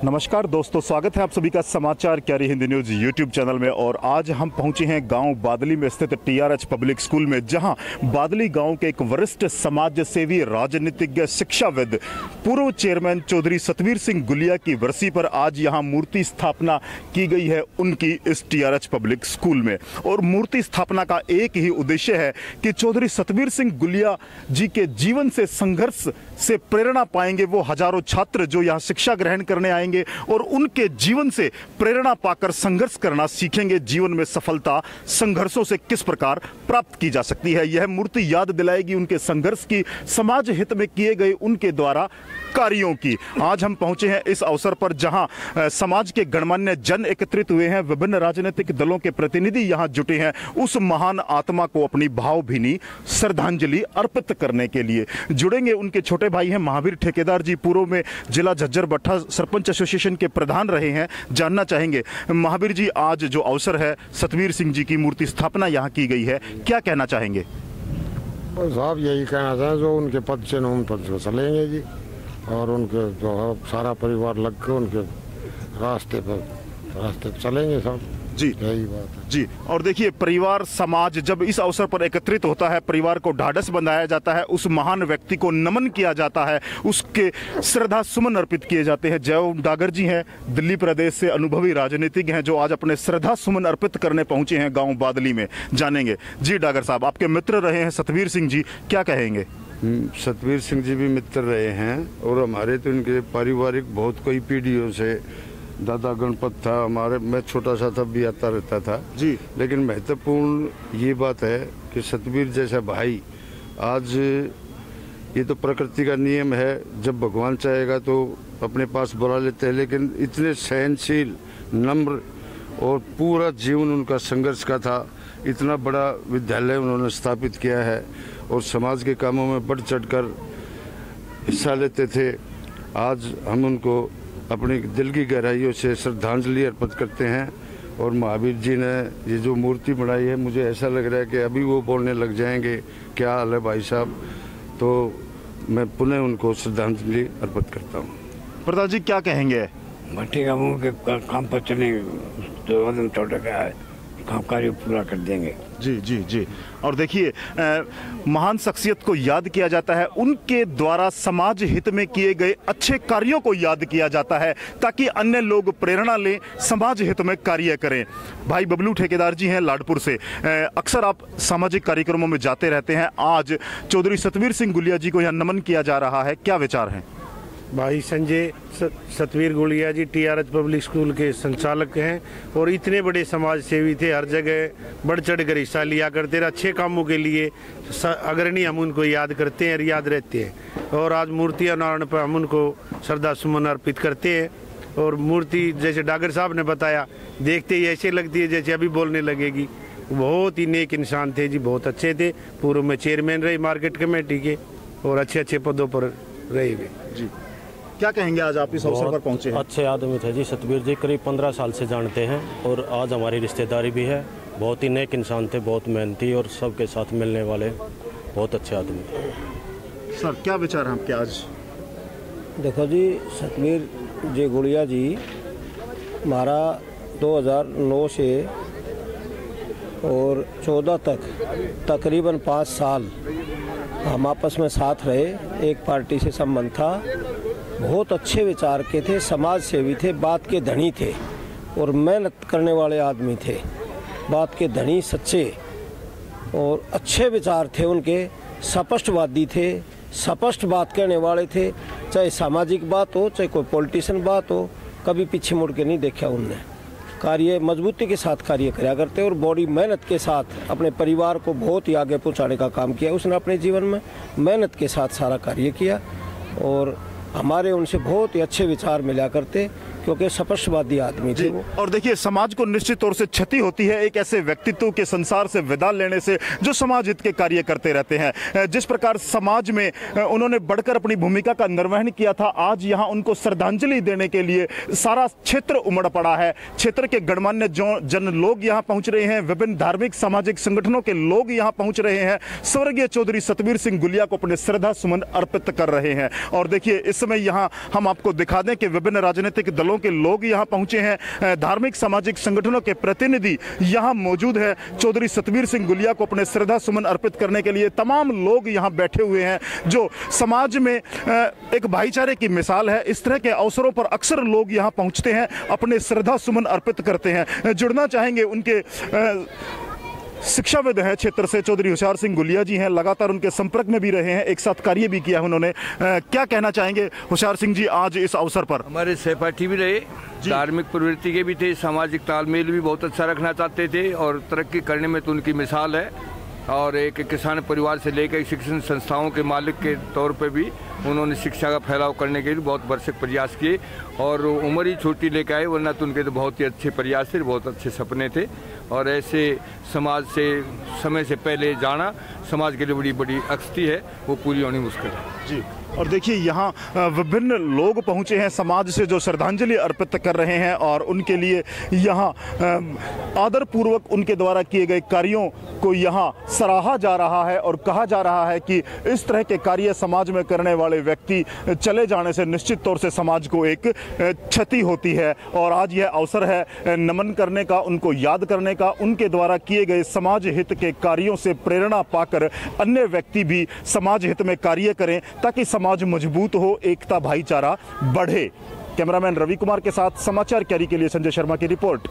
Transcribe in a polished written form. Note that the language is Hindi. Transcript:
नमस्कार दोस्तों, स्वागत है आप सभी का समाचार क्यारी हिंदी न्यूज़ यूट्यूब चैनल में। और आज हम पहुंचे हैं गांव बादली में स्थित टीआरएच पब्लिक स्कूल में, जहां बादली गांव के एक वरिष्ठ समाज सेवी, राजनीतिज्ञ, शिक्षाविद, पूर्व चेयरमैन चौधरी सतवीर सिंह गुलिया की बरसी पर आज यहां मूर्ति स्थापना की गई है उनकी इस टीआरएच पब्लिक स्कूल में। और मूर्ति स्थापना का एक ही उद्देश्य है कि चौधरी सतवीर सिंह गुलिया जी के जीवन से, संघर्ष से प्रेरणा पाएंगे वो हजारों छात्र जो यहाँ शिक्षा ग्रहण करने आएंगे और उनके जीवन से प्रेरणा पाकर संघर्ष करना सीखेंगे। जीवन में सफलता संघर्षों से किस प्रकार प्राप्त की जा सकती है, यह मूर्ति याद दिलाएगी उनके संघर्ष की, समाज हित में किए गए उनके द्वारा कार्यों की। आज हम पहुंचे हैं इस अवसर पर जहां समाज के गणमान्य जन एकत्रित हुए हैं, विभिन्न राजनीतिक दलों के प्रतिनिधि यहां जुटे हैं उस महान आत्मा को अपनी भावभीनी श्रद्धांजलि अर्पित करने के लिए। जुड़ेंगे उनके छोटे भाई हैं महावीर ठेकेदार जी, पूर्व में जिला झज्जर बट्टा सरपंच एसोसिएशन के प्रधान रहे हैं। जानना चाहेंगे महावीर जी, आज जो अवसर है, सतवीर सिंह जी की मूर्ति स्थापना यहाँ की गई है, क्या कहना चाहेंगे? बस आप यही कहना चाहें, जो उनके पद से उन पद को चलेंगे जी, और उनके जो है सारा परिवार लग के उनके रास्ते पर चलेंगे सब जी। यही बात है जी। और देखिए, परिवार समाज जब इस अवसर पर एकत्रित होता है, परिवार को ढाढ़स बंधाया जाता है, उस महान व्यक्ति को नमन किया जाता है, उसके श्रद्धा सुमन अर्पित किए जाते हैं। जय डागर जी हैं, दिल्ली प्रदेश से अनुभवी राजनीतिज्ञ हैं, जो आज अपने श्रद्धा सुमन अर्पित करने पहुंचे हैं गांव बादली में। जानेंगे जी डागर साहब, आपके मित्र रहे हैं सतवीर सिंह जी, क्या कहेंगे? सतवीर सिंह जी भी मित्र रहे हैं और हमारे तो इनके पारिवारिक बहुत कई पीढ़ियों से, दादा गणपत था हमारे, मैं छोटा सा तब भी आता रहता था जी। लेकिन महत्वपूर्ण ये बात है कि सतवीर जैसा भाई, आज ये तो प्रकृति का नियम है, जब भगवान चाहेगा तो अपने पास बुला लेते हैं, लेकिन इतने सहनशील, नम्र और पूरा जीवन उनका संघर्ष का था। इतना बड़ा विद्यालय उन्होंने स्थापित किया है और समाज के कामों में बढ़ चढ़कर हिस्सा लेते थे। आज हम उनको अपनी दिल की गहराइयों से श्रद्धांजलि अर्पित करते हैं। और महावीर जी ने ये जो मूर्ति बनाई है, मुझे ऐसा लग रहा है कि अभी वो बोलने लग जाएंगे, क्या हाल है भाई साहब। तो मैं पुनः उनको श्रद्धांजलि अर्पित करता हूँ। प्रताप जी, क्या कहेंगे? भट्टी का मुँह के काम पर चले तो वजन छोटा का है, काम कार्य पूरा कर देंगे। जी जी जी। और देखिए, महान शख्सियत को याद किया जाता है, उनके द्वारा समाज हित में किए गए अच्छे कार्यों को याद किया जाता है, ताकि अन्य लोग प्रेरणा लें, समाज हित में कार्य करें। भाई बबलू ठेकेदार जी हैं लाडपुर से, अक्सर आप सामाजिक कार्यक्रमों में जाते रहते हैं। आज चौधरी सतवीर सिंह गुलिया जी को यहाँ नमन किया जा रहा है, क्या विचार हैं? भाई संजय सतवीर गुलिया जी टीआरएच पब्लिक स्कूल के संचालक हैं और इतने बड़े समाज सेवी थे, हर जगह बढ़ चढ़ कर हिस्सा लिया करते रहे, अच्छे कामों के लिए अग्रणी हम उनको याद करते हैं और याद रहते हैं। और आज मूर्ति अनावरण पर हम उनको श्रद्धा सुमन अर्पित करते हैं। और मूर्ति, जैसे डागर साहब ने बताया, देखते ही ऐसे लगती है जैसे अभी बोलने लगेगी। बहुत ही नेक इंसान थे जी, बहुत अच्छे थे, पूर्व में चेयरमैन रहे मार्केट कमेटी के और अच्छे अच्छे पदों पर रहे हुए जी। क्या कहेंगे, आज आप इस अवसर पर पहुंचे हैं? अच्छे आदमी थे जी, सतवीर जी करीब 15 साल से जानते हैं और आज हमारी रिश्तेदारी भी है। बहुत ही नेक इंसान थे, बहुत मेहनती और सबके साथ मिलने वाले, बहुत अच्छे आदमी थे। सर, क्या विचार हैं आपके आज? देखो जी, सतवीर जी गुड़िया जी हमारा 2009 से और 14 तक तकरीबन 5 साल हम आपस में साथ रहे, एक पार्टी से संबंध था। बहुत अच्छे विचार के थे, समाज सेवी थे, बात के धनी थे और मेहनत करने वाले आदमी थे, बात के धनी, सच्चे और अच्छे विचार थे उनके, स्पष्टवादी थे, स्पष्ट बात कहने वाले थे। चाहे सामाजिक बात हो, चाहे कोई पॉलिटिशियन बात हो, कभी पीछे मुड़ के नहीं देखा उनने। कार्य मजबूती के साथ कार्य किया करते और बड़ी मेहनत के साथ अपने परिवार को बहुत ही आगे पहुंचाने का काम किया उसने अपने जीवन में। मेहनत के साथ सारा कार्य किया और हमारे उनसे बहुत ही अच्छे विचार मिला करते, क्योंकि स्पष्टवादी आदमी थे वो। और देखिए, समाज को निश्चित तौर से क्षति होती है एक ऐसे व्यक्तित्व के संसार से विदा लेने से जो समाज हित के कार्य करते रहते हैं। जिस प्रकार समाज में उन्होंने बढ़कर अपनी भूमिका का निर्वहन किया था, आज यहाँ उनको श्रद्धांजलि देने के लिए सारा क्षेत्र उमड़ पड़ा है। क्षेत्र के गणमान्य जन लोग यहाँ पहुंच रहे हैं, विभिन्न धार्मिक सामाजिक संगठनों के लोग यहाँ पहुंच रहे हैं, स्वर्गीय चौधरी सतवीर सिंह गुलिया को अपने श्रद्धा सुमन अर्पित कर रहे हैं। और देखिए, इस समय यहाँ हम आपको दिखा दें कि विभिन्न राजनीतिक दलों दलों के लोग यहाँ पहुंचे हैं, धार्मिक सामाजिक संगठनों के प्रतिनिधि यहाँ मौजूद है। चौधरी सतवीर सिंह गुलिया को अपने श्रद्धा सुमन अर्पित करने के लिए तमाम लोग यहाँ बैठे हुए हैं, जो समाज में एक भाईचारे की मिसाल है। इस तरह के अवसरों पर अक्सर लोग यहाँ पहुंचते हैं, अपने श्रद्धा सुमन अर्पित करते हैं। जुड़ना चाहेंगे उनके शिक्षाविद हैं क्षेत्र से, चौधरी होशियार सिंह गुलिया जी हैं, लगातार उनके संपर्क में भी रहे हैं, एक साथ कार्य भी किया है उन्होंने। क्या कहना चाहेंगे होशियार सिंह जी आज इस अवसर पर? हमारे सहपाठी भी रहे, धार्मिक प्रवृत्ति के भी थे, सामाजिक तालमेल भी बहुत अच्छा रखना चाहते थे और तरक्की करने में तो उनकी मिसाल है। और एक किसान परिवार से लेकर शिक्षण संस्थाओं के मालिक के तौर पे भी उन्होंने शिक्षा का फैलाव करने के लिए बहुत भरसक प्रयास किए और उम्र ही छोटी लेकर आए, वरना तो उनके तो बहुत ही अच्छे प्रयास थे, बहुत अच्छे सपने थे। और ऐसे समाज से समय से पहले जाना समाज के लिए बड़ी बड़ी अक्सती है, वो पूरी होनी मुश्किल है जी। और देखिए यहाँ विभिन्न लोग पहुँचे हैं समाज से, जो श्रद्धांजलि अर्पित कर रहे हैं और उनके लिए यहाँ आदरपूर्वक उनके द्वारा किए गए कार्यों को यहाँ सराहा जा रहा है और कहा जा रहा है कि इस तरह के कार्य समाज में करने वाले व्यक्ति चले जाने से निश्चित तौर से समाज को एक क्षति होती है। और आज यह अवसर है नमन करने का, उनको याद करने का, उनके द्वारा किए गए समाज हित के कार्यों से प्रेरणा पाकर अन्य व्यक्ति भी समाज हित में कार्य करें ताकि समाज मजबूत हो, एकता भाईचारा बढ़े। कैमरामैन रवि कुमार के साथ समाचार कैरी के लिए संजय शर्मा की रिपोर्ट।